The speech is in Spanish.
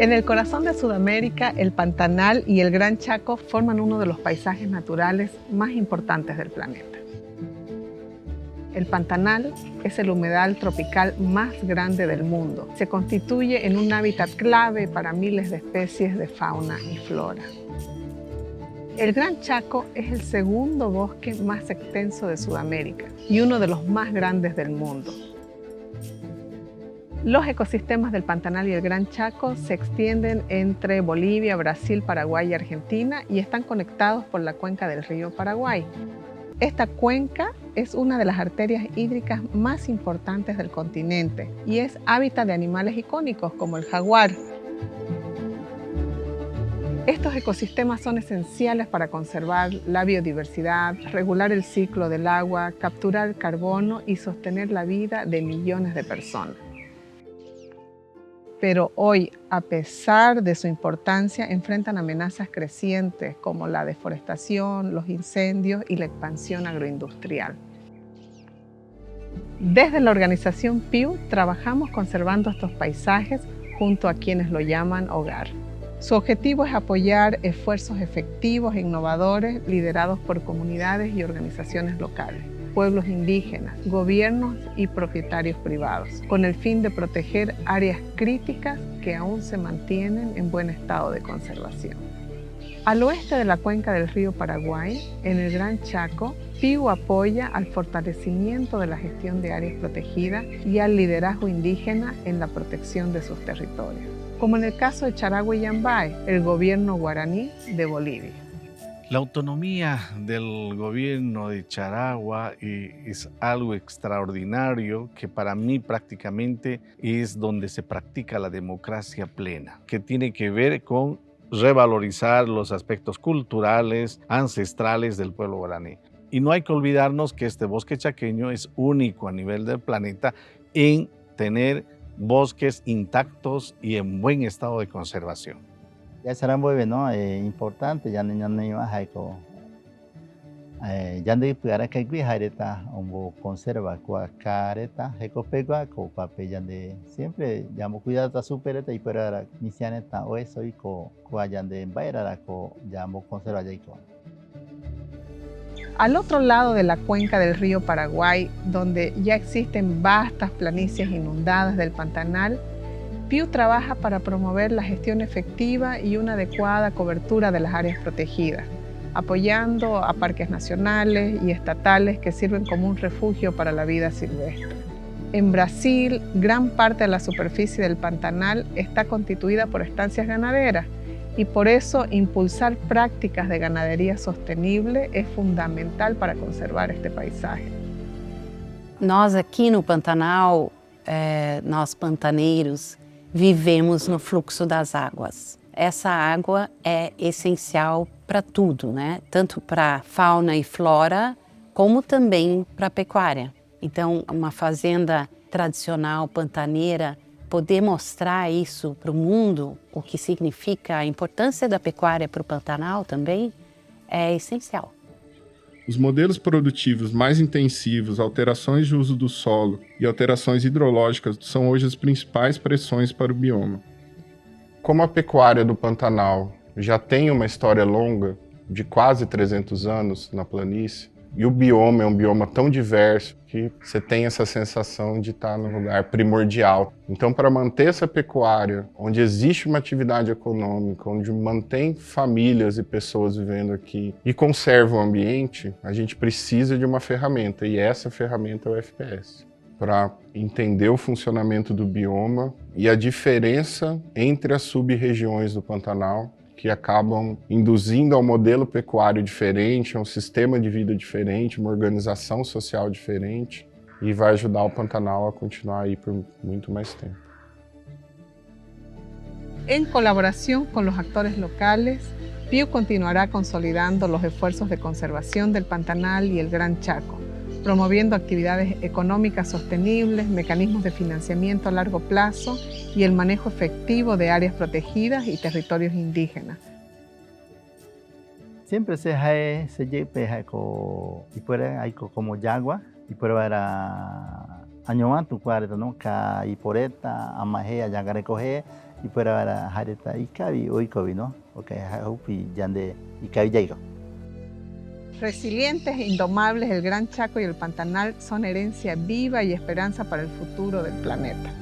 En el corazón de Sudamérica, el Pantanal y el Gran Chaco forman uno de los paisajes naturales más importantes del planeta. El Pantanal es el humedal tropical más grande del mundo. Se constituye en un hábitat clave para miles de especies de fauna y flora. El Gran Chaco es el segundo bosque más extenso de Sudamérica y uno de los más grandes del mundo. Los ecosistemas del Pantanal y el Gran Chaco se extienden entre Bolivia, Brasil, Paraguay y Argentina y están conectados por la cuenca del río Paraguay. Esta cuenca es una de las arterias hídricas más importantes del continente y es hábitat de animales icónicos como el jaguar. Estos ecosistemas son esenciales para conservar la biodiversidad, regular el ciclo del agua, capturar carbono y sostener la vida de millones de personas. Pero hoy, a pesar de su importancia, enfrentan amenazas crecientes como la deforestación, los incendios y la expansión agroindustrial. Desde la organización PIU trabajamos conservando estos paisajes junto a quienes lo llaman hogar. Su objetivo es apoyar esfuerzos efectivos e innovadores liderados por comunidades y organizaciones locales, pueblos indígenas, gobiernos y propietarios privados, con el fin de proteger áreas críticas que aún se mantienen en buen estado de conservación. Al oeste de la cuenca del río Paraguay, en el Gran Chaco, PIU apoya al fortalecimiento de la gestión de áreas protegidas y al liderazgo indígena en la protección de sus territorios, como en el caso de Charagua y Yambay, el gobierno guaraní de Bolivia. La autonomía del gobierno de Charagua es algo extraordinario que para mí prácticamente es donde se practica la democracia plena, que tiene que ver con revalorizar los aspectos culturales, ancestrales del pueblo guaraní. Y no hay que olvidarnos que este bosque chaqueño es único a nivel del planeta en tener bosques intactos y en buen estado de conservación. Ya será muy no importante ya ni más hay co ya de para que vi hareta un conserva con careta eco pega con papel ya de siempre llamo cuidado a supereta y para misianeta o eso y co ya de baira co llamo conserva ya y co. Al otro lado de la cuenca del río Paraguay, donde ya existen vastas planicies inundadas del Pantanal, PIU trabaja para promover la gestión efectiva y una adecuada cobertura de las áreas protegidas, apoyando a parques nacionales y estatales que sirven como un refugio para la vida silvestre. En Brasil, gran parte de la superficie del Pantanal está constituida por estancias ganaderas y por eso impulsar prácticas de ganadería sostenible es fundamental para conservar este paisaje. Nós aqui no Pantanal, nós pantaneiros, vivemos no fluxo das águas. Essa água é essencial para tudo, né? Tanto para fauna e flora, como também para a pecuária. Então, uma fazenda tradicional pantaneira, poder mostrar isso para o mundo, o que significa a importância da pecuária para o Pantanal também, é essencial. Os modelos produtivos mais intensivos, alterações de uso do solo e alterações hidrológicas são hoje as principais pressões para o bioma. Como a pecuária do Pantanal já tem uma história longa, de quase 300 anos na planície, e o bioma é um bioma tão diverso que você tem essa sensação de estar num lugar primordial. Então, para manter essa pecuária, onde existe uma atividade econômica, onde mantém famílias e pessoas vivendo aqui e conserva o ambiente, a gente precisa de uma ferramenta, e essa ferramenta é o FPS. Para entender o funcionamento do bioma e a diferença entre as sub-regiões do Pantanal, que acabam induzindo a um modelo pecuário diferente, a um sistema de vida diferente, uma organização social diferente, e vai ajudar o Pantanal a continuar aí por muito mais tempo. En colaboración con los actores locales, PIU continuará consolidando los esfuerzos de conservación del Pantanal y el Gran Chaco, promoviendo actividades económicas sostenibles, mecanismos de financiamiento a largo plazo y el manejo efectivo de áreas protegidas y territorios indígenas. Siempre se lleva y puede hay como yagua y puede haber añoan tu cuareta no ka iporeta amaje allá recoge y para hareta ikabi oikobi no okay hupi yande ikabi jaigo. Resilientes e indomables, el Gran Chaco y el Pantanal son herencia viva y esperanza para el futuro del planeta.